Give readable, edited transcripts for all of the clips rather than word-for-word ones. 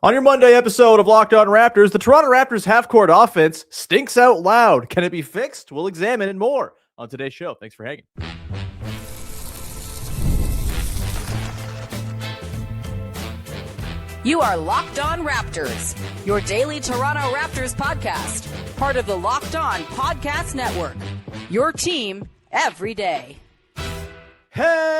On your Monday episode of Locked On Raptors, the Toronto Raptors half-court offense stinks out loud. Can it be fixed? We'll examine it more on today's show. Thanks for hanging. You are Locked On Raptors, your daily Toronto Raptors podcast, part of the Locked On Podcast Network, your team every day. Hey,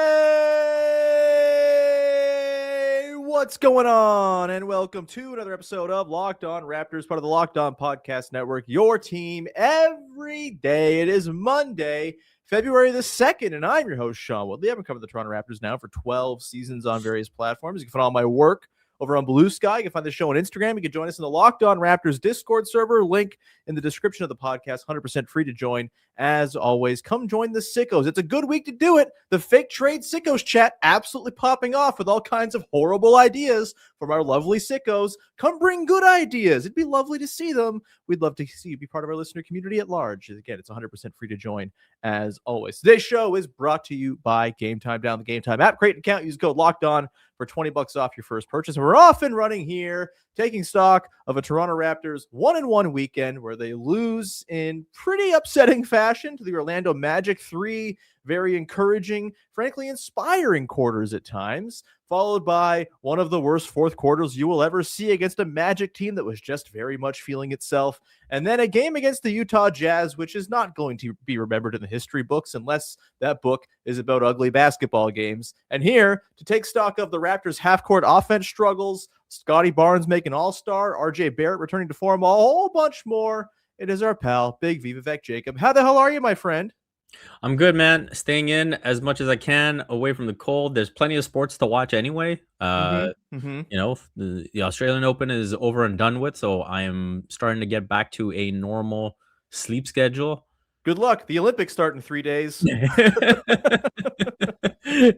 what's going on? And welcome to another episode of Locked On Raptors, part of the Locked On Podcast Network, your team every day. It is Monday, February the 2nd, and I'm your host, Sean Woodley. I've been covering the Toronto Raptors now for 12 seasons on various platforms. You can find all my work over on Blue Sky. You can find the show on Instagram. You can join us in the Locked On Raptors Discord server. Link in the description of the podcast. 100% free to join. As always, come join the sickos. It's a good week to do it. The fake trade sickos chat absolutely popping off with all kinds of horrible ideas from our lovely sickos. Come bring good ideas. It'd be lovely to see them. We'd love to see you be part of our listener community at large. Again, it's 100% free to join as always. Today's show is brought to you by Game Time. Down the Game Time app. Create an account. Use code Locked On for $20 off your first purchase. And we're off and running here, taking stock of a Toronto Raptors 1-1 weekend where they lose in pretty upsetting fashion to the Orlando Magic. 3 very encouraging, frankly inspiring quarters at times, followed by one of the worst fourth quarters you will ever see against a Magic team that was just very much feeling itself. And then a game against the Utah Jazz, which is not going to be remembered in the history books unless that book is about ugly basketball games. And here to take stock of the Raptors half-court offense struggles, Scottie Barnes making All-Star, RJ Barrett returning to form, a whole bunch more. It is our pal, Big Vivek Jacob. How the hell are you, my friend? I'm good, man. Staying in as much as I can away from the cold. There's plenty of sports to watch anyway. You know, the Australian Open is over and done with, so I am starting to get back to a normal sleep schedule. Good luck. The Olympics start in 3 days.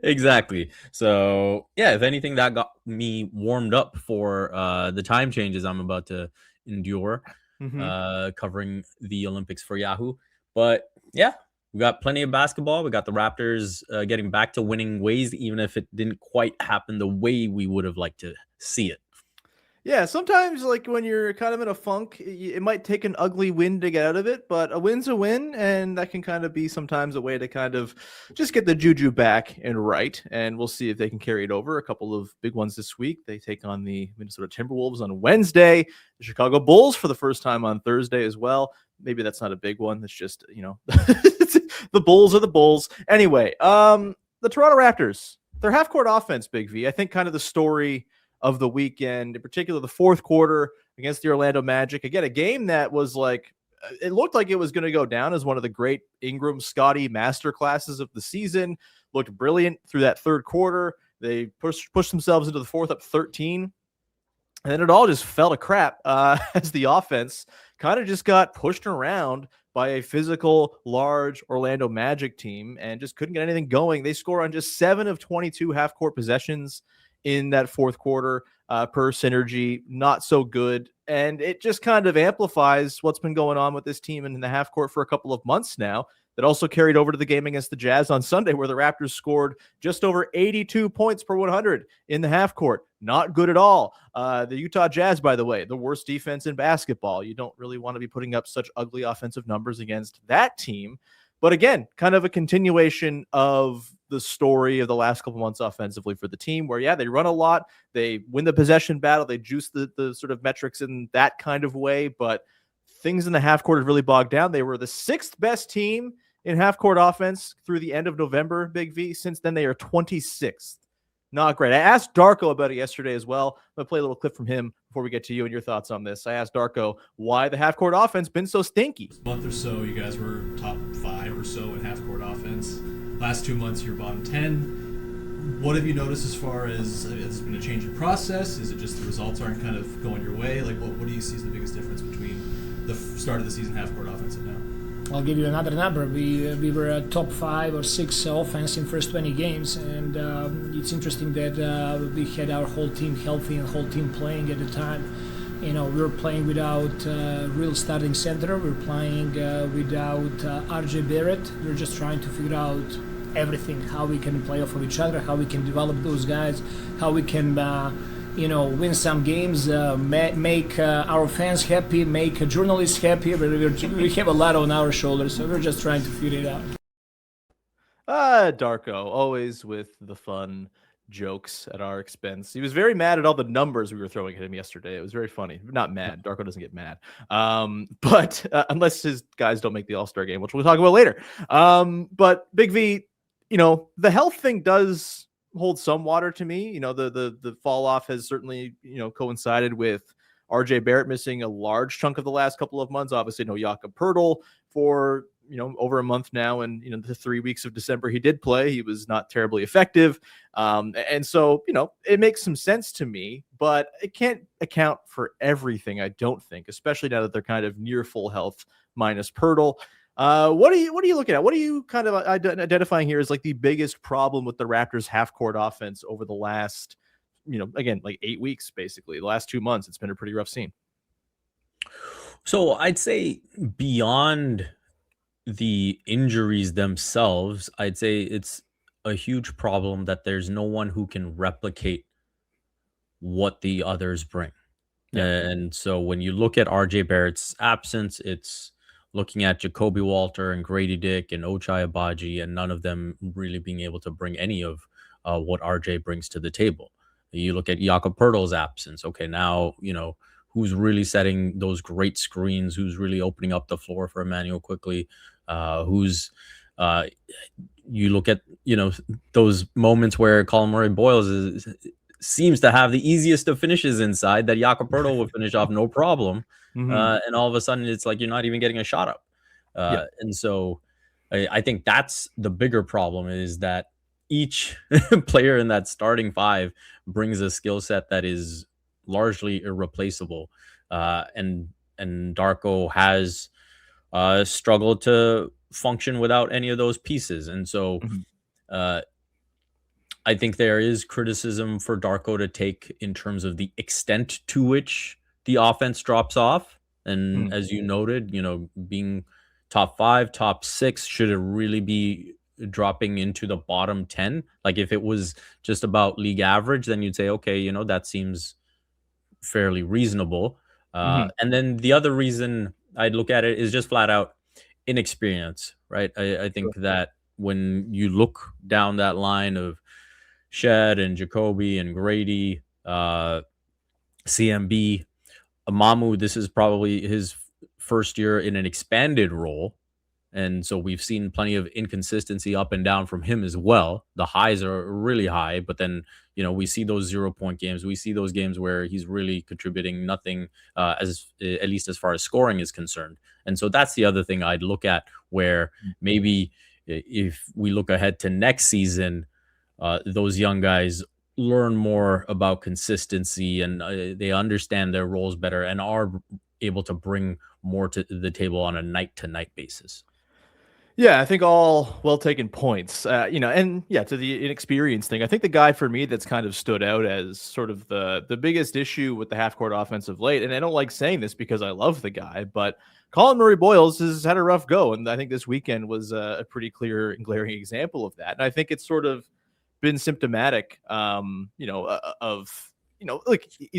Exactly. So, yeah, if anything, that got me warmed up for the time changes I'm about to endure covering the Olympics for Yahoo. But, yeah. We got plenty of basketball. We got the Raptors getting back to winning ways, even if it didn't quite happen the way we would have liked to see it. Yeah, sometimes like when you're kind of in a funk, it might take an ugly win to get out of it, but a win's a win, and that can kind of be sometimes a way to kind of just get the juju back and right, and we'll see if they can carry it over. A couple of big ones this week. They take on the Minnesota Timberwolves on Wednesday, the Chicago Bulls for the first time on Thursday as well. Maybe that's not a big one. That's just, you know, the Bulls are the Bulls. Anyway, the Toronto Raptors, their half-court offense, Big V, I think kind of the story of the weekend, in particular the fourth quarter against the Orlando Magic. Again, a game that was like, it looked like it was going to go down as one of the great Ingram Scottie masterclasses of the season. Looked brilliant through that third quarter. They pushed themselves into the fourth up 13. And then it all just fell to crap as the offense kind of just got pushed around by a physical, large Orlando Magic team and just couldn't get anything going. They score on just 7 of 22 half-court possessions in that fourth quarter per synergy. Not so good. And it just kind of amplifies what's been going on with this team in the half-court for a couple of months now. That also carried over to the game against the Jazz on Sunday, where the Raptors scored just over 82 points per 100 in the half court. Not good at all. The Utah Jazz, by the way, the worst defense in basketball. You don't really want to be putting up such ugly offensive numbers against that team. But again, kind of a continuation of the story of the last couple months offensively for the team, where, yeah, they run a lot. They win the possession battle. They juice the sort of metrics in that kind of way. But things in the half court have really bogged down. They were the 6th best team in half-court offense through the end of November, Big V. Since then, they are 26th. Not great. I asked Darko about it yesterday as well. I'm going to play a little clip from him before we get to you and your thoughts on this. I asked Darko why the half-court offense been so stinky. A month or so, you guys were top 5 or so in half-court offense. Last 2 months, you're bottom 10. What have you noticed as far as, has it been a change in process? Is it just the results aren't kind of going your way? Like, what do you see as the biggest difference between the start of the season half-court offense and now? I'll give you another number. We were a top 5 or 6 offense in first 20 games, and it's interesting that we had our whole team healthy and whole team playing at the time. You know, we were playing without real starting center. We were playing without RJ Barrett. We were just trying to figure out everything, how we can play off of each other, how we can develop those guys, how we can win some games, make our fans happy, make journalists happy. But we have a lot on our shoulders, so we're just trying to figure it out. Darko, always with the fun jokes at our expense. He was very mad at all the numbers we were throwing at him yesterday. It was very funny. Not mad. Darko doesn't get mad. But unless his guys don't make the All-Star game, which we'll talk about later. But Big V, the health thing does hold some water to me. The fall off has certainly, coincided with RJ Barrett missing a large chunk of the last couple of months. Obviously, no Jakob Poeltl for over a month now, and the 3 weeks of December he did play, he was not terribly effective, and so it makes some sense to me, but it can't account for everything, I don't think, especially now that they're kind of near full health minus Poeltl. What are you looking at? What are you kind of identifying here as like the biggest problem with the Raptors half court offense over the last, again, like 8 weeks, basically the last 2 months? It's been a pretty rough scene. So I'd say beyond the injuries themselves, I'd say it's a huge problem that there's no one who can replicate what the others bring. Yeah. And so when you look at RJ Barrett's absence, it's looking at Jacoby Walter and Grady Dick and Ochai Agbaji, and none of them really being able to bring any of what RJ brings to the table. You look at Jakob Poeltl's absence. Okay, now, who's really setting those great screens? Who's really opening up the floor for Emmanuel quickly? You look at, those moments where Collin Murray-Boyles seems to have the easiest of finishes inside that Jakob Poeltl would finish off no problem. And all of a sudden it's like you're not even getting a shot up. And so I think that's the bigger problem, is that each player in that starting five brings a skill set that is largely irreplaceable. And Darko has struggled to function without any of those pieces. And so I think there is criticism for Darko to take in terms of the extent to which the offense drops off. And as you noted, being top 5, top 6, should it really be dropping into the bottom 10? Like if it was just about league average, then you'd say, okay, that seems fairly reasonable. And then the other reason I'd look at it is just flat out inexperience, right? I think that when you look down that line of Shed and Jacoby and Grady, CMB, Amamu, this is probably his first year in an expanded role. And so we've seen plenty of inconsistency up and down from him as well. The highs are really high, but then, we see those 0-point games. We see those games where he's really contributing nothing, at least as far as scoring is concerned. And so that's the other thing I'd look at, where maybe if we look ahead to next season, those young guys learn more about consistency and they understand their roles better and are able to bring more to the table on a night-to-night basis. Yeah, I think all well taken points. To the inexperience thing, I think the guy for me that's kind of stood out as sort of the biggest issue with the half-court offense of late, and I don't like saying this because I love the guy, but Collin Murray-Boyles has had a rough go, and I think this weekend was a pretty clear and glaring example of that. And I think it's sort of been symptomatic, he's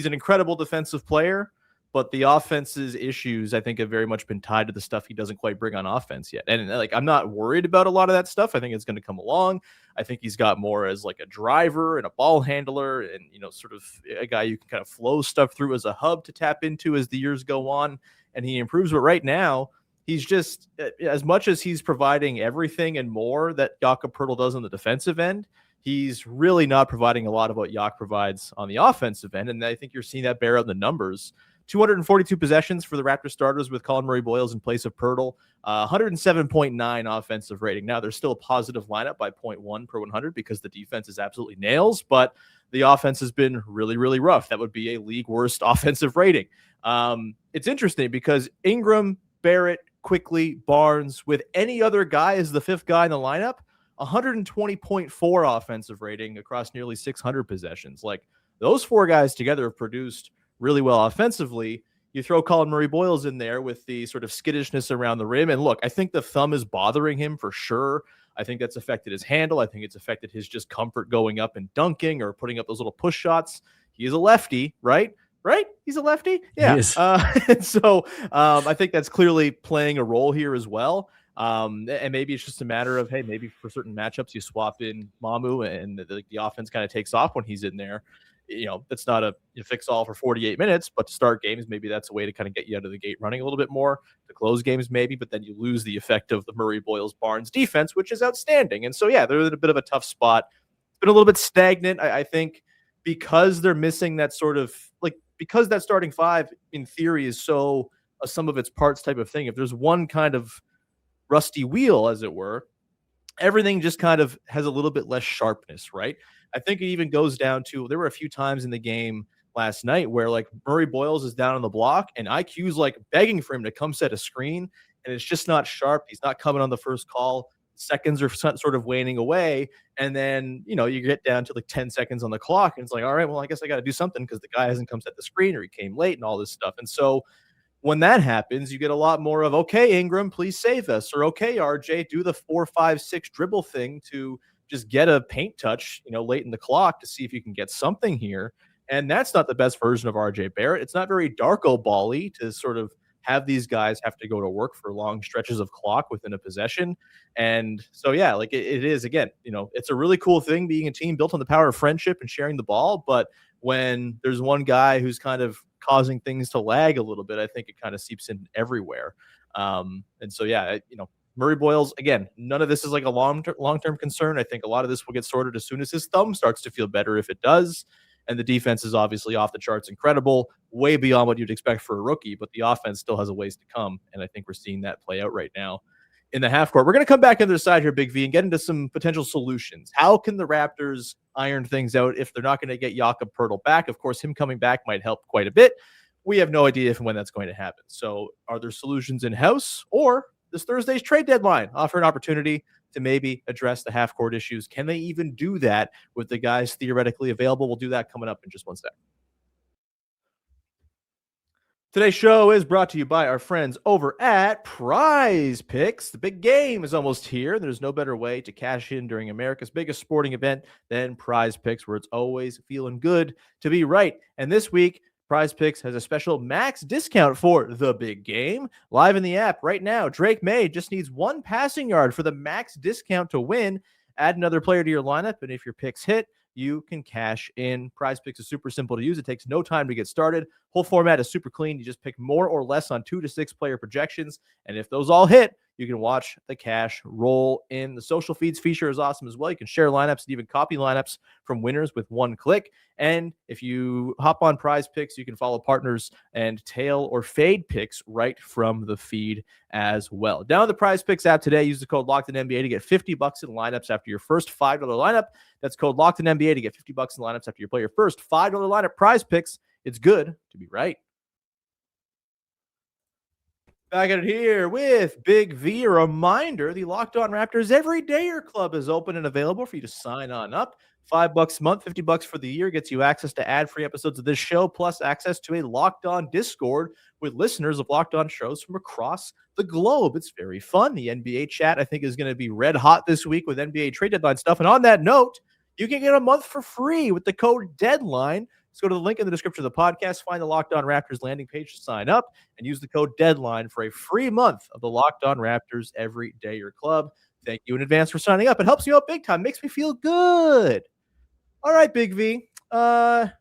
an incredible defensive player, but the offense's issues, I think, have very much been tied to the stuff he doesn't quite bring on offense yet. And I'm not worried about a lot of that stuff. I think it's going to come along. I think he's got more as like a driver and a ball handler and, sort of a guy you can kind of flow stuff through as a hub to tap into as the years go on. And he improves. But right now, he's just, as much as he's providing everything and more that Jakob Poeltl does on the defensive end, he's really not providing a lot of what Jak provides on the offensive end. And I think you're seeing that bear out in the numbers. 242 possessions for the Raptors starters with Collin Murray-Boyles in place of Poeltl, 107.9 offensive rating. Now, there's still a positive lineup by 0.1 per 100 because the defense is absolutely nails, but the offense has been really, really rough. That would be a league worst offensive rating. It's interesting because Ingram, Barrett, Quickly, Barnes, with any other guy as the fifth guy in the lineup, 120.4 offensive rating across nearly 600 possessions. Like, those four guys together have produced really well offensively. You throw Collin Murray-Boyles in there with the sort of skittishness around the rim. And look, I think the thumb is bothering him for sure. I think that's affected his handle. I think it's affected his just comfort going up and dunking or putting up those little push shots. He's a lefty, right? Right? He's a lefty. Yeah. He is. And so I think that's clearly playing a role here as well. And maybe it's just a matter of, hey, maybe for certain matchups you swap in Mamu and the offense kind of takes off when he's in there. That's not a fix all for 48 minutes, but to start games, maybe that's a way to kind of get you out of the gate running a little bit more. To close games, maybe, but then you lose the effect of the Murray-Boyles Barnes defense, which is outstanding. And so, yeah, they're in a bit of a tough spot. It's been a little bit stagnant, I think, because they're missing that sort of because that starting five in theory is so a sum of its parts type of thing. If there's one kind of rusty wheel, as it were, everything just kind of has a little bit less sharpness, right? I think it even goes down to, there were a few times in the game last night where like Murray-Boyles is down on the block and IQ's like begging for him to come set a screen, and it's just not sharp. He's not coming on the first call. Seconds are sort of waning away, and then you get down to like 10 seconds on the clock, and it's like, all right, well, I guess I got to do something because the guy hasn't come set the screen or he came late and all this stuff. And so when that happens, you get a lot more of, okay, Ingram, please save us, or okay, RJ, do the 4, 5, 6 dribble thing to just get a paint touch, late in the clock to see if you can get something here. And that's not the best version of RJ Barrett. It's not very Darko ball-y to sort of have these guys have to go to work for long stretches of clock within a possession. And so, yeah, like it is, again, it's a really cool thing being a team built on the power of friendship and sharing the ball. But when there's one guy who's kind of causing things to lag a little bit, I think it kind of seeps in everywhere. And so, yeah, Murray-Boyles, again, none of this is like a long-term concern. I think a lot of this will get sorted as soon as his thumb starts to feel better, if it does. And the defense is obviously off the charts incredible, way beyond what you'd expect for a rookie, but the offense still has a ways to come. And I think we're seeing that play out right now in the half court. We're going to come back on the other side here, Big V, and get into some potential solutions. How can the Raptors iron things out if they're not going to get Jakob Poeltl back? Of course, him coming back might help quite a bit. We have no idea if and when that's going to happen. So are there solutions in-house, or does Thursday's trade deadline offer an opportunity to maybe address the half-court issues? Can they even do that with the guys theoretically available? We'll do that coming up in just one sec. Today's show is brought to you by our friends over at Prize Picks. The big game is almost here. There's no better way to cash in during America's biggest sporting event than Prize Picks, where it's always feeling good to be right. And this week, Prize Picks has a special max discount for the big game. Live in the app right now, Drake May just needs one passing yard for the max discount to win. Add another player to your lineup, and if your picks hit, you can cash in. Prize Picks is super simple to use. It takes no time to get started. Whole format is super clean. You just pick more or less on 2 to 6 player projections, and if those all hit, you can watch the cash roll in. The social feeds feature is awesome as well. You can share lineups and even copy lineups from winners with one click. And if you hop on Prize Picks, you can follow partners and tail or fade picks right from the feed as well. Download the Prize Picks app today. Use the code LOCKEDONNBA to get $50 in lineups after your first $5 lineup. That's code LOCKEDONNBA to get $50 in lineups after you play your first $5 lineup. Prize Picks. It's good to be right. Back at it here with Big V. A reminder, the Locked On Raptors Everydayer Club is open and available for you to sign on up. $5 a month, $50 for the year gets you access to ad-free episodes of this show, plus access to a Locked On Discord with listeners of Locked On shows from across the globe. It's very fun. The NBA chat, I think, is going to be red hot this week with NBA trade deadline stuff. And on that note, you can get a month for free with the code DEADLINE. Let's go to the link in the description of the podcast, find the Locked On Raptors landing page to sign up, and use the code DEADLINE for a free month of the Locked On Raptors Everydayer Club. Thank you in advance for signing up. It helps me out big time. Makes me feel good. All right, Big V. Can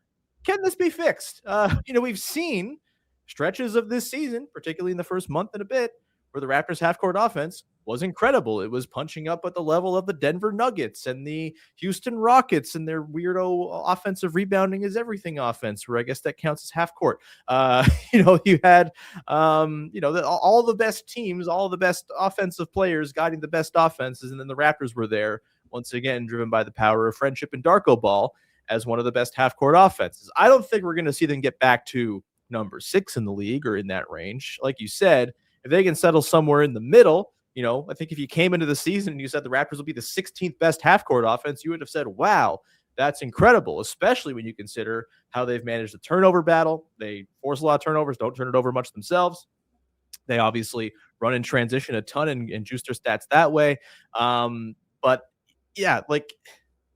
this be fixed? We've seen stretches of this season, particularly in the first month and a bit, where the Raptors half-court offense was incredible. It was punching up at the level of the Denver Nuggets and the Houston Rockets and their weirdo offensive rebounding is everything offense, where I guess that counts as half-court. You had, all the best teams, all the best offensive players guiding the best offenses, and then the Raptors were there, once again, driven by the power of friendship and Darko ball as one of the best half-court offenses. I don't think we're going to see them get back to number 6 in the league or in that range. Like you said, if they can settle somewhere in the middle, I think if you came into the season and you said the Raptors will be the 16th best half-court offense, you would have said, wow, that's incredible, especially when you consider how they've managed the turnover battle. They force a lot of turnovers, don't turn it over much themselves. They obviously run in transition a ton and juice their stats that way. But yeah, like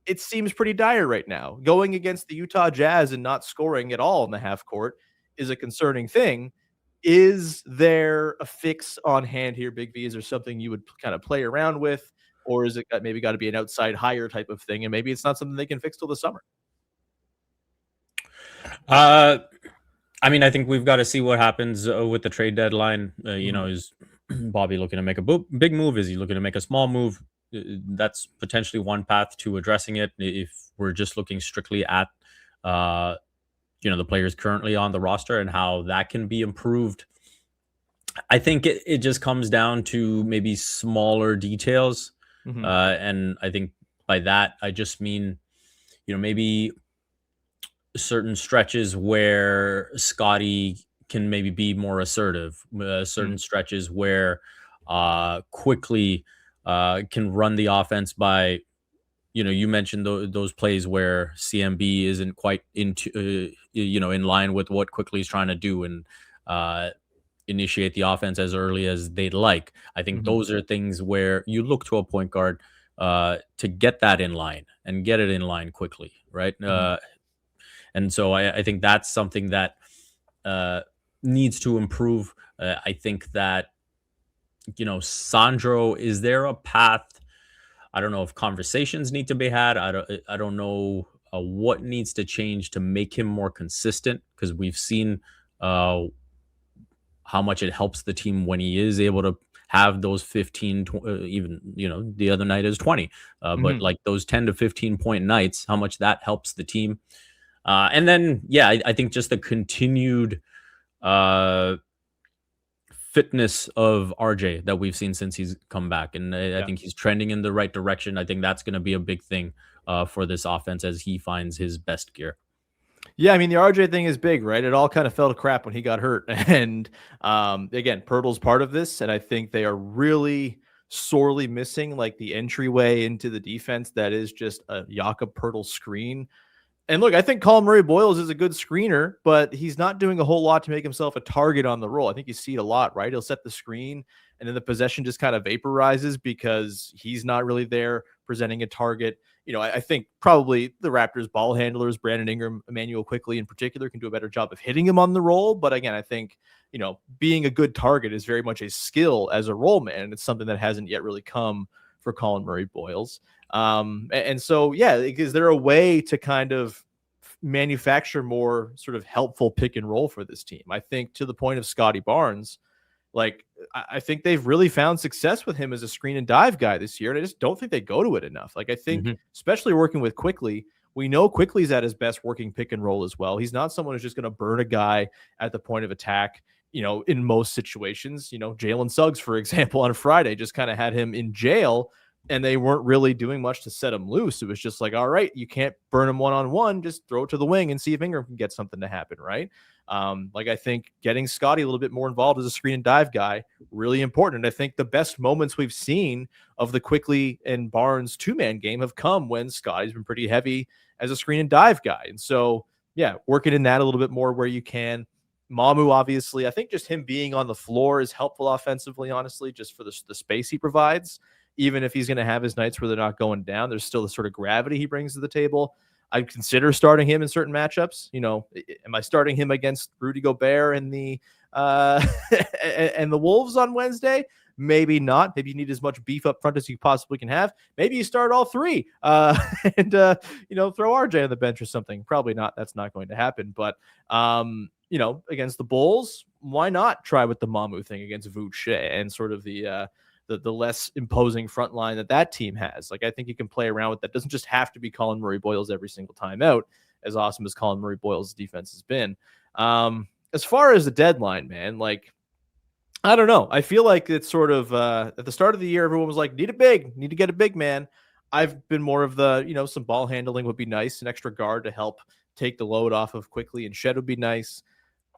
it seems pretty dire right now. Going against the Utah Jazz and not scoring at all in the half court is a concerning thing. Is there a fix on hand here, Big V? Is there something you would kind of play around with? Or is it maybe got to be an outside hire type of thing? And maybe it's not something they can fix till the summer. I mean, I think we've got to see what happens with the trade deadline. Is Bobby looking to make a big move? Is he looking to make a small move? That's potentially one path to addressing it. If we're just looking strictly at, the players currently on the roster and how that can be improved, I think it just comes down to maybe smaller details. And I think by that, I just mean, maybe certain stretches where Scottie can maybe be more assertive, certain stretches where quickly can run the offense by, you mentioned those plays where CMB isn't quite into, in line with what quickly is trying to do and initiate the offense as early as they'd like. I think those are things where you look to a point guard to get that in line and get it in line quickly, right? And so I think that's something that needs to improve. I think that, Sandro, is there a path? I don't know if conversations need to be had. I don't know what needs to change to make him more consistent, because we've seen how much it helps the team when he is able to have those 15, even, the other night is 20, but like those 10 to 15 point nights, how much that helps the team. And then, I think just the continued fitness of RJ that we've seen since he's come back. And I think he's trending in the right direction. I think that's going to be a big thing for this offense as he finds his best gear. Yeah, I mean, the RJ thing is big, right? It all kind of fell to crap when he got hurt. And again, Pirtle's part of this. And I think they are really sorely missing like the entryway into the defense that is just a Jakob Pirtle screen. And look, I think Collin Murray-Boyles is a good screener, but he's not doing a whole lot to make himself a target on the roll. I think you see it a lot, right? He'll set the screen, and then the possession just kind of vaporizes because he's not really there presenting a target. I think probably the Raptors ball handlers, Brandon Ingram, Emmanuel Quickley in particular, can do a better job of hitting him on the roll. But again, I think, being a good target is very much a skill as a roll man. And it's something that hasn't yet really come for Collin Murray-Boyles. And so, is there a way to kind of manufacture more sort of helpful pick and roll for this team? I think to the point of Scottie Barnes, like I think they've really found success with him as a screen and dive guy this year. And I just don't think they go to it enough. Like I think, especially working with Quickley, we know Quickly's at his best working pick and roll as well. He's not someone who's just going to burn a guy at the point of attack, in most situations. Jalen Suggs, for example, on Friday just kind of had him in jail, and they weren't really doing much to set him loose. It was just like, all right, you can't burn him one-on-one, just throw it to the wing and see if Ingram can get something to happen, right? I think getting Scottie a little bit more involved as a screen and dive guy, really important. And I think the best moments we've seen of the Quickley and Barnes two-man game have come when Scottie's been pretty heavy as a screen and dive guy. And so, working in that a little bit more where you can. Mamu, obviously, I think just him being on the floor is helpful offensively, honestly, just for the space he provides. Even if he's going to have his nights where they're not going down, there's still the sort of gravity he brings to the table. I'd consider starting him in certain matchups. Am I starting him against Rudy Gobert and the Wolves on Wednesday? Maybe not. Maybe you need as much beef up front as you possibly can have. Maybe you start all three and throw RJ on the bench or something. Probably not. That's not going to happen. But against the Bulls, why not try with the Mamu thing against Vooch and sort of the less imposing front line that team has? Like, I think you can play around with that. It doesn't just have to be Collin Murray-Boyles every single time out, as awesome as Collin Murray-Boyles' defense has been. As far as the deadline, man, like, I don't know. I feel like it's sort of at the start of the year, everyone was like, need to get a big man. I've been more of the, some ball handling would be nice. An extra guard to help take the load off of Quickley and Shed would be nice.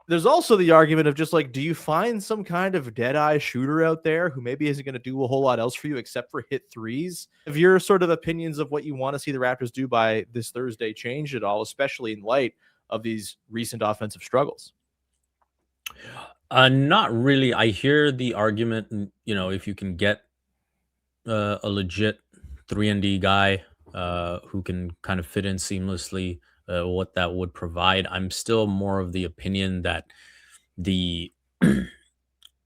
There's also the argument of just like, do you find some kind of dead-eye shooter out there who maybe isn't going to do a whole lot else for you except for hit threes? If your sort of opinions of what you want to see the Raptors do by this Thursday changed at all, especially in light of these recent offensive struggles? Not really. I hear the argument, if you can get a legit 3-and-D guy who can kind of fit in seamlessly, what that would provide. I'm still more of the opinion that the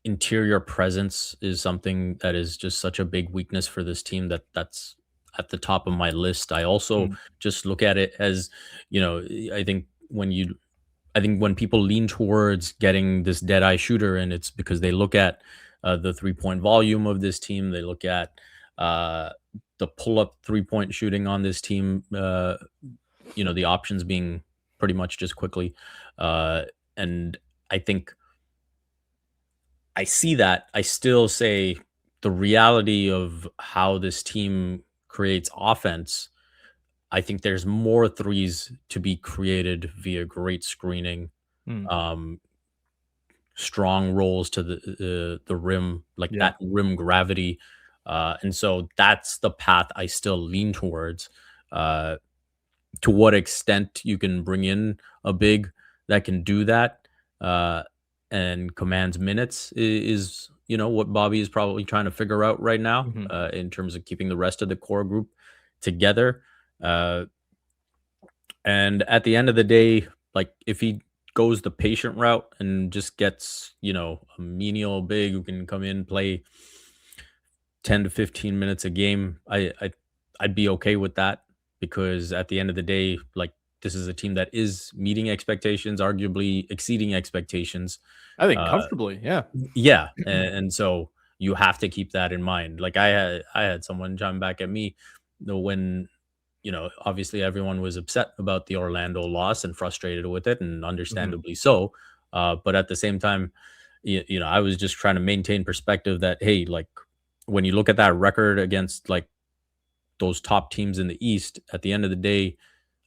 interior presence is something that is just such a big weakness for this team that's at the top of my list. I also just look at it as, I think when people lean towards getting this dead eye shooter, and it's because they look at the 3-point volume of this team, they look at the pull up 3-point shooting on this team, the options being pretty much just quickly, and I think I see that. I still say the reality of how this team creates offense, I think there's more threes to be created via great screening, um, strong rolls to the rim, like that rim gravity. And so that's the path I still lean towards. To what extent you can bring in a big that can do that, and commands minutes is what Bobby is probably trying to figure out right now, in terms of keeping the rest of the core group together. And at the end of the day, like if he goes the patient route and just gets, a menial big who can come in, play 10 to 15 minutes a game, I'd be okay with that, because at the end of the day, like this is a team that is meeting expectations, arguably exceeding expectations. I think comfortably, yeah. Yeah, and so you have to keep that in mind. Like I had someone chime back at me when obviously everyone was upset about the Orlando loss and frustrated with it, and understandably so. But at the same time, I was just trying to maintain perspective that, hey, like when you look at that record against like those top teams in the East, at the end of the day,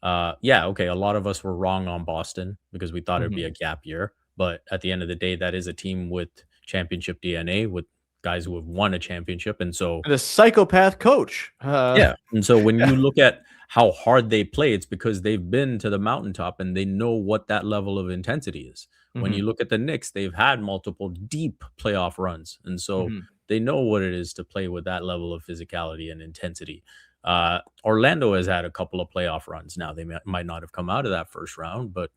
okay, a lot of us were wrong on Boston because we thought it'd be a gap year. But at the end of the day, that is a team with championship DNA, with guys who have won a championship. And so the psychopath coach. Yeah. And so when you look at how hard they play, it's because they've been to the mountaintop and they know what that level of intensity is. When you look at the Knicks, they've had multiple deep playoff runs. And so they know what it is to play with that level of physicality and intensity. Orlando has had a couple of playoff runs. Now they might not have come out of that first round, but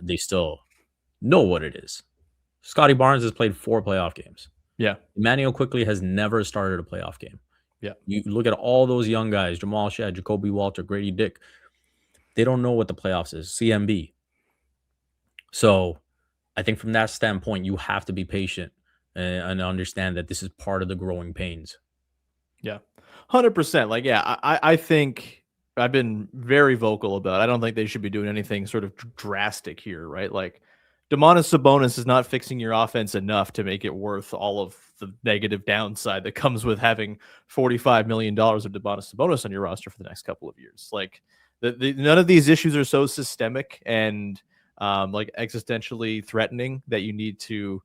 they still know what it is. Scottie Barnes has played 4 playoff games. Yeah. Emmanuel quickly has never started a playoff game. Yeah. You look at all those young guys, Jamal Shedd, Jacoby Walter, Grady Dick. They don't know what the playoffs is, CMB. So I think from that standpoint, you have to be patient and understand that this is part of the growing pains. Yeah. 100%. Like, yeah, I think I've been very vocal about it. I don't think they should be doing anything sort of drastic here, right? Like, Domantas Sabonis is not fixing your offense enough to make it worth all of the negative downside that comes with having $45 million of Domantas Sabonis on your roster for the next couple of years. Like, none of these issues are so systemic and like existentially threatening that you need to,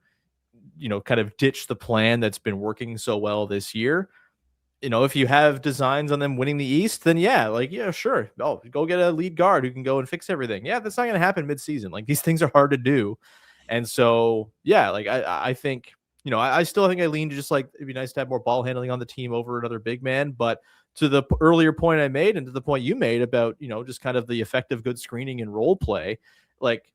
kind of ditch the plan that's been working so well this year. If you have designs on them winning the East, then yeah, sure. Oh, go get a lead guard who can go and fix everything. Yeah, that's not going to happen midseason. Like, these things are hard to do. And so, yeah, like I think, I still think I lean to just like, it'd be nice to have more ball handling on the team over another big man. But to the earlier point I made and to the point you made about, just kind of the effective good screening and role play, like,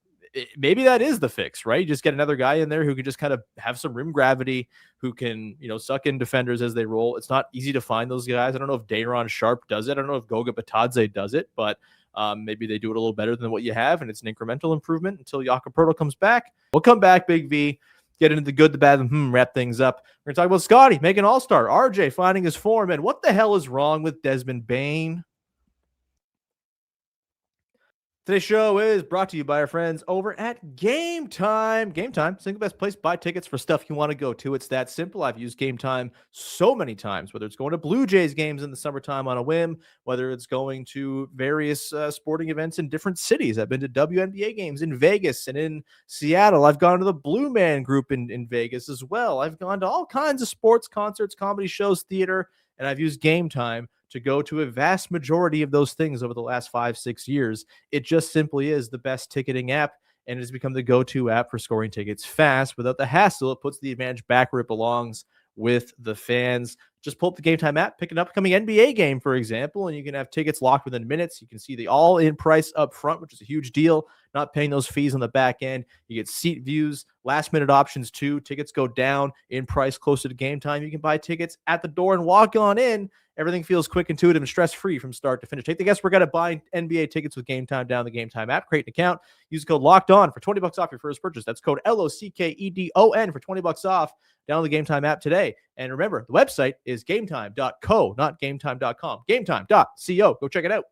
maybe that is the fix, right? You just get another guy in there who can just kind of have some rim gravity, who can, suck in defenders as they roll. It's not easy to find those guys. I don't know if Day'Ron Sharpe does it. I don't know if Goga Batadze does it, but maybe they do it a little better than what you have, and it's an incremental improvement until Jakob Poeltl comes back. We'll come back, Big V, get into the good, the bad, and wrap things up. We're going to talk about Scottie making All-Star, RJ finding his form, and what the hell is wrong with Desmond Bane? Today's show is brought to you by our friends over at Game Time. Game Time, single best place to buy tickets for stuff you want to go to. It's that simple. I've used Game Time so many times, whether it's going to Blue Jays games in the summertime on a whim, whether it's going to various sporting events in different cities. I've been to WNBA games in Vegas and in Seattle. I've gone to the Blue Man Group in Vegas as well. I've gone to all kinds of sports, concerts, comedy shows, theater, and I've used Game Time to go to a vast majority of those things over the last 5-6 years. It just simply is the best ticketing app, and it has become the go-to app for scoring tickets fast without the hassle. It puts the advantage back where it belongs with the fans. Just pull up the Game Time app, pick an upcoming NBA game, for example, and you can have tickets locked within minutes. You can see the all-in price up front, which is a huge deal, not paying those fees on the back end. You get seat views, last-minute options too. Tickets go down in price closer to game time. You can buy tickets at the door and walk on in. Everything feels quick, intuitive, and stress-free from start to finish. Take the guesswork out of buying NBA tickets with Game Time. Down the Game Time app. Create an account. Use the code Locked On for $20 off your first purchase. That's code LOCKEDON for $20 off. Download the Game Time app today. And remember, the website is gametime.co, not gametime.com. Gametime.co. Go check it out.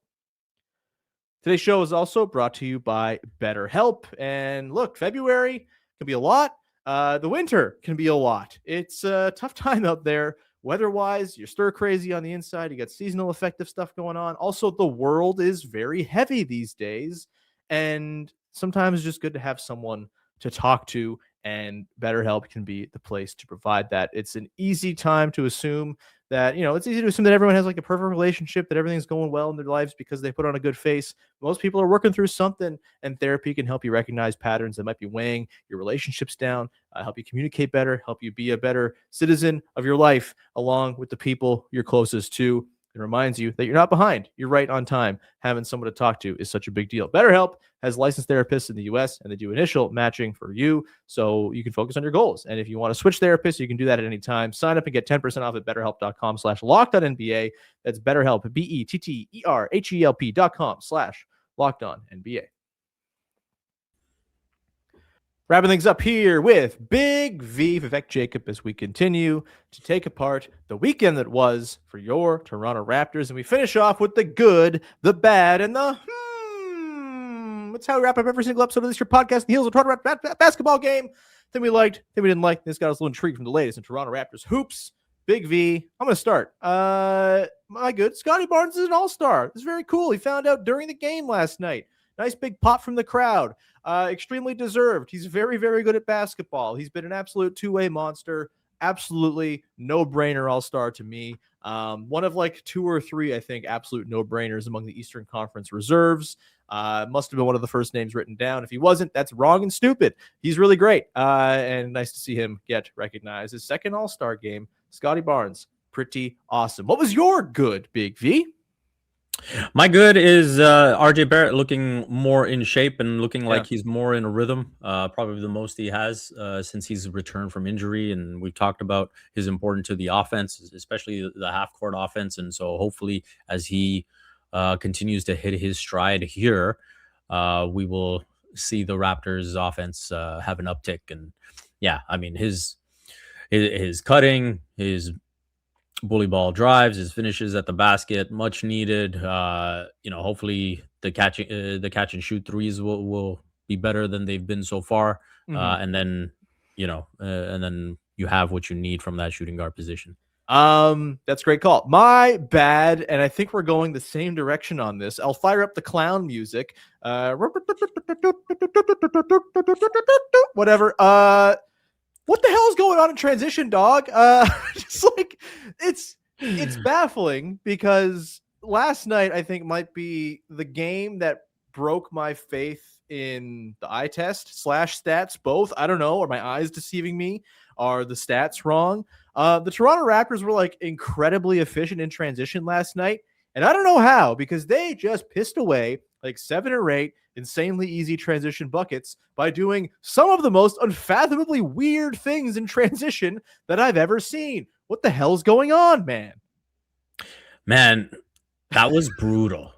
Today's show is also brought to you by BetterHelp. And look, February can be a lot. The winter can be a lot. It's a tough time out there. Weather-wise, you're stir crazy on the inside. You got seasonal affective stuff going on. Also, the world is very heavy these days. And sometimes it's just good to have someone to talk to, and BetterHelp can be the place to provide that. It's an easy time to assume that, it's easy to assume that everyone has like a perfect relationship, that everything's going well in their lives because they put on a good face. Most people are working through something, and therapy can help you recognize patterns that might be weighing your relationships down, help you communicate better, help you be a better citizen of your life along with the people you're closest to. It reminds you that you're not behind. You're right on time. Having someone to talk to is such a big deal. BetterHelp has licensed therapists in the U.S., and they do initial matching for you so you can focus on your goals. And if you want to switch therapists, you can do that at any time. Sign up and get 10% off at betterhelp.com/lockedonnba. That's BetterHelp, BetterHelp.com/lockedonnba. Wrapping things up here with Big V, Vivek Jacob, as we continue to take apart the weekend that was for your Toronto Raptors. And we finish off with the good, the bad, and the That's how we wrap up every single episode of this your podcast, The Heels of Toronto Raptors basketball game. Thing we liked, thing we didn't like. This got us a little intrigued from the latest in Toronto Raptors hoops. Big V, I'm going to start. My good, Scottie Barnes is an all-star. It's very cool. He found out during the game last night. Nice big pop from the crowd. Extremely deserved. He's very, very good at basketball. He's been an absolute two-way monster. Absolutely no-brainer all-star to me. One of like two or three, I think, absolute no-brainers among the Eastern Conference reserves. Must have been one of the first names written down. If he wasn't, that's wrong and stupid. He's really great. And nice to see him get recognized. His second all-star game, Scottie Barnes, pretty awesome. What was your good, Big V? My good is RJ Barrett looking more in shape and looking like he's more in a rhythm. Probably the most he has since he's returned from injury. And we've talked about his importance to the offense, especially the half-court offense. And so hopefully as he continues to hit his stride here, we will see the Raptors offense have an uptick. And yeah, I mean, his cutting, his bully ball drives, his finishes at the basket, much needed. Hopefully the catch and shoot threes will be better than they've been so far. And then you have what you need from that shooting guard position. That's a great call. My bad, and I think we're going the same direction on this. I'll fire up the clown music. Whatever. What the hell is going on in transition, dog? Just like it's baffling because last night I think might be the game that broke my faith in the eye test / stats, both. I don't know. Are my eyes deceiving me? Are the stats wrong? The Toronto Raptors were like incredibly efficient in transition last night. And I don't know how, because they just pissed away like 7 or 8 insanely easy transition buckets by doing some of the most unfathomably weird things in transition that I've ever seen. What the hell's going on, man? Man, that was brutal.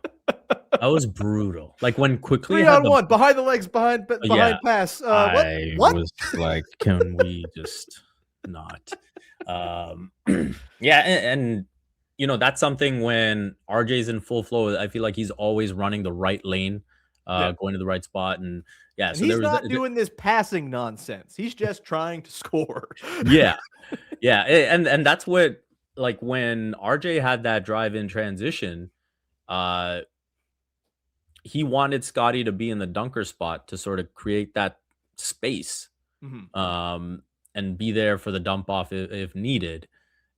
That was brutal. Like when quickly 3-on-1 behind the legs, behind pass. I what? was like, can we just not? Yeah, and that's something when RJ's in full flow. I feel like he's always running the right lane, going to the right spot, and so he's not doing this passing nonsense. He's just trying to score. Yeah, and that's what, like, when RJ had that drive in transition, he wanted Scottie to be in the dunker spot to sort of create that space, and be there for the dump off if needed.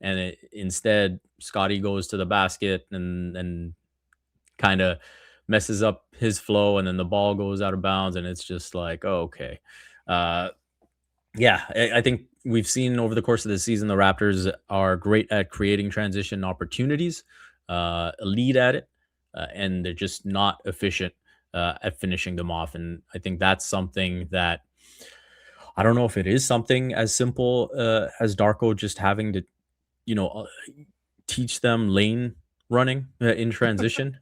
And instead, Scottie goes to the basket and kind of messes up his flow, and then the ball goes out of bounds, and it's just like, oh, okay. I think we've seen over the course of the season, the Raptors are great at creating transition opportunities, elite at it, and they're just not efficient at finishing them off. And I think that's something that I don't know if it is something as simple as Darko just having to, you know, teach them lane running in transition.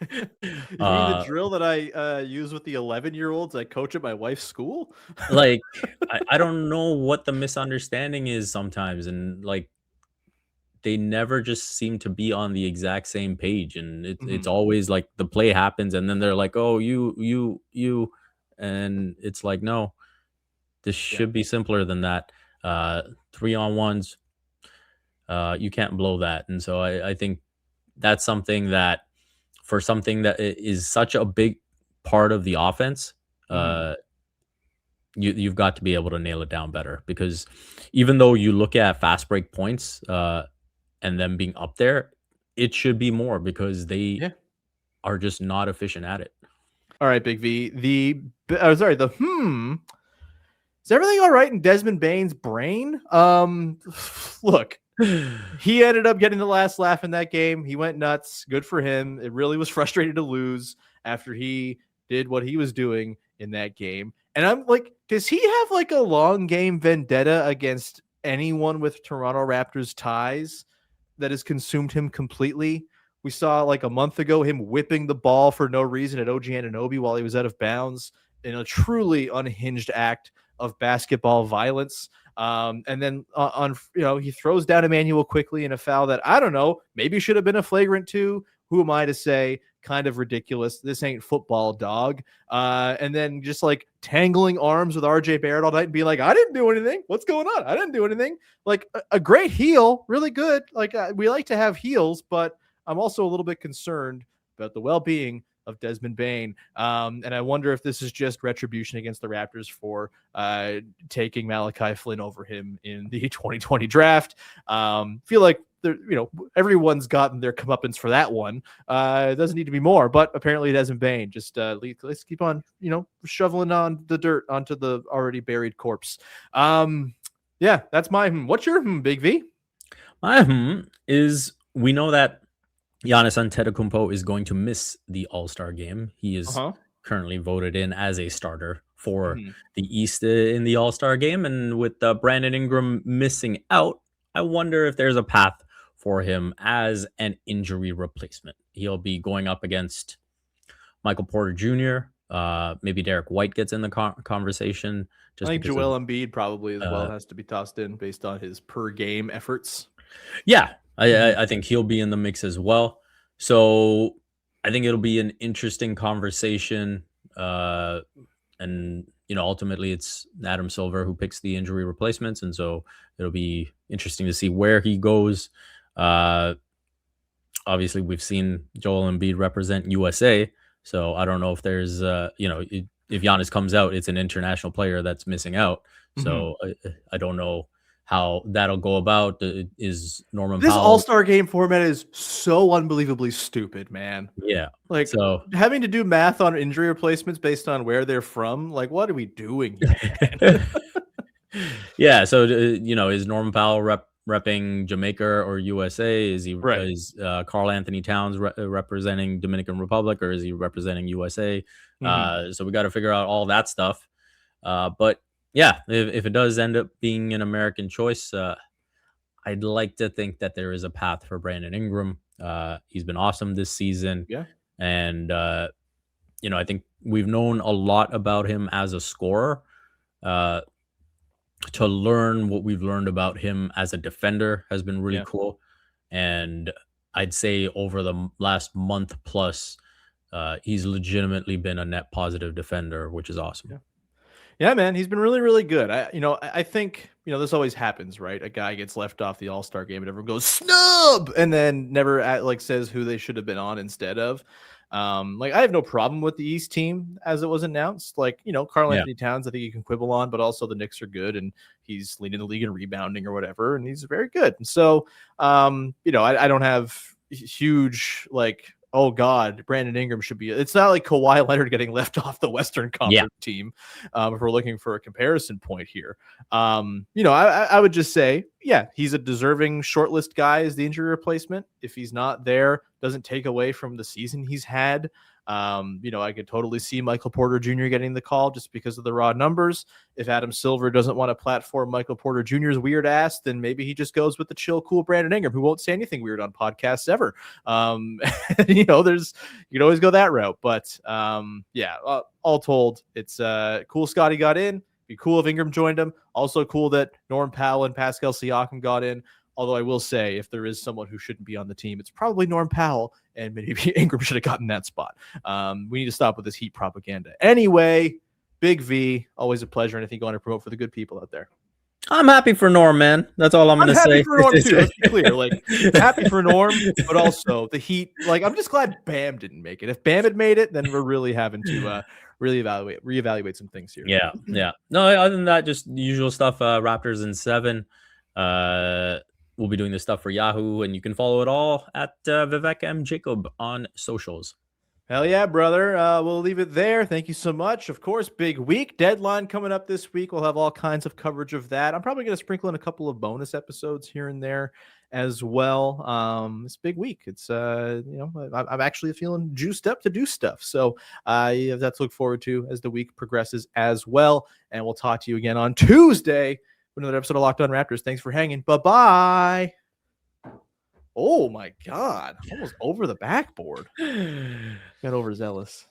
You mean the drill that I use with the 11-year-olds I coach at my wife's school? Like, I don't know what the misunderstanding is sometimes, and like they never just seem to be on the exact same page, and it's Mhm. always like the play happens, and then they're like, "Oh, you," and it's like, no, this Yeah. should be simpler than that. 3-on-1s, you can't blow that, and so I think that's something that for something that is such a big part of the offense, Mhm. uh, you've got to be able to nail it down better because even though you look at fast break points and them being up there, it should be more because they Yeah. are just not efficient at it. All right, Big V. Sorry, is everything all right in Desmond Bane's brain? Look, he ended up getting the last laugh in that game. He went nuts. Good for him. It really was frustrating to lose after he did what he was doing in that game. And I'm like, does he have like a long game vendetta against anyone with Toronto Raptors ties that has consumed him completely? We saw like a month ago him whipping the ball for no reason at OG Anunoby while he was out of bounds in a truly unhinged act of basketball violence. And then he throws down Emmanuel quickly in a foul that I don't know, maybe should have been a flagrant two. Who am I to say? Kind of ridiculous. This ain't football, dog. And then just like tangling arms with RJ Barrett all night and being like, I didn't do anything. What's going on? I didn't do anything. Like a great heel, really good. Like we like to have heels, but I'm also a little bit concerned about the well-being of Desmond Bane. And I wonder if this is just retribution against the Raptors for taking Malachi Flynn over him in the 2020 draft. Feel like everyone's gotten their comeuppance for that one. It doesn't need to be more, but apparently Desmond Bane. Just let's keep on, shoveling on the dirt onto the already buried corpse. Yeah, that's my what's your Big V? My is we know that Giannis Antetokounmpo is going to miss the All-Star game. He is currently voted in as a starter for the East in the All-Star game. And with Brandon Ingram missing out, I wonder if there's a path for him as an injury replacement. He'll be going up against Michael Porter Jr. Maybe Derek White gets in the conversation. I think Joel Embiid probably as well has to be tossed in based on his per game efforts. Yeah, I think he'll be in the mix as well. So I think it'll be an interesting conversation. And, ultimately it's Adam Silver who picks the injury replacements. And so it'll be interesting to see where he goes. Obviously, we've seen Joel Embiid represent USA. So I don't know if there's, if Giannis comes out, it's an international player that's missing out. So I don't know how that'll go about. Is Norman this Powell... All-Star game format is so unbelievably stupid, man. Yeah. Like, so having to do math on injury replacements based on where they're from, like, what are we doing here? Yeah. So, is Norman Powell repping Jamaica or USA? Is he is Karl Anthony Towns representing Dominican Republic, or is he representing USA? So we got to figure out all that stuff. But yeah, if it does end up being an American choice, I'd like to think that there is a path for Brandon Ingram. He's been awesome this season. Yeah. And, I think we've known a lot about him as a scorer. To learn what we've learned about him as a defender has been really cool. And I'd say over the last month plus, he's legitimately been a net positive defender, which is awesome. Yeah, man, he's been really, really good. I think, this always happens, right? A guy gets left off the All-Star game and everyone goes snub and then never says who they should have been on instead of. I have no problem with the East team as it was announced. Karl Anthony Towns, I think you can quibble on, but also the Knicks are good and he's leading the league in rebounding or whatever, and he's very good. And so, I don't have huge oh God, Brandon Ingram should be. It's not like Kawhi Leonard getting left off the Western Conference team. If we're looking for a comparison point here, I would just say, yeah, he's a deserving shortlist guy as the injury replacement. If he's not there, doesn't take away from the season he's had. I could totally see Michael Porter Jr. getting the call just because of the raw numbers. If Adam Silver doesn't want to platform Michael Porter Jr.'s weird ass, then maybe he just goes with the chill, cool Brandon Ingram, who won't say anything weird on podcasts ever. You can always go that route. But all told, it's cool Scottie got in. Be cool if Ingram joined him. Also cool that Norm Powell and Pascal Siakam got in. Although I will say, if there is someone who shouldn't be on the team, it's probably Norm Powell, and maybe Ingram should have gotten that spot. We need to stop with this Heat propaganda. Anyway, Big V, always a pleasure. Anything you want to promote for the good people out there? I'm happy for Norm, man. That's all I'm going to say. Happy for Norm too. Let's be clear. Happy for Norm, but also the Heat. I'm just glad Bam didn't make it. If Bam had made it, then we're really having to really reevaluate some things here. Yeah. No, other than that, just the usual stuff. Raptors in 7. We'll be doing this stuff for Yahoo, and you can follow it all at Vivek M. Jacob on socials. Hell yeah, brother. We'll leave it there. Thank you so much. Of course, big week. Deadline coming up this week. We'll have all kinds of coverage of that. I'm probably going to sprinkle in a couple of bonus episodes here and there as well. It's a big week. It's, I'm actually feeling juiced up to do stuff. So you have that to look forward to as the week progresses as well. And we'll talk to you again on Tuesday. Another episode of Locked On Raptors. Thanks for hanging. Bye-bye. Oh, my God. Almost over the backboard. Got overzealous.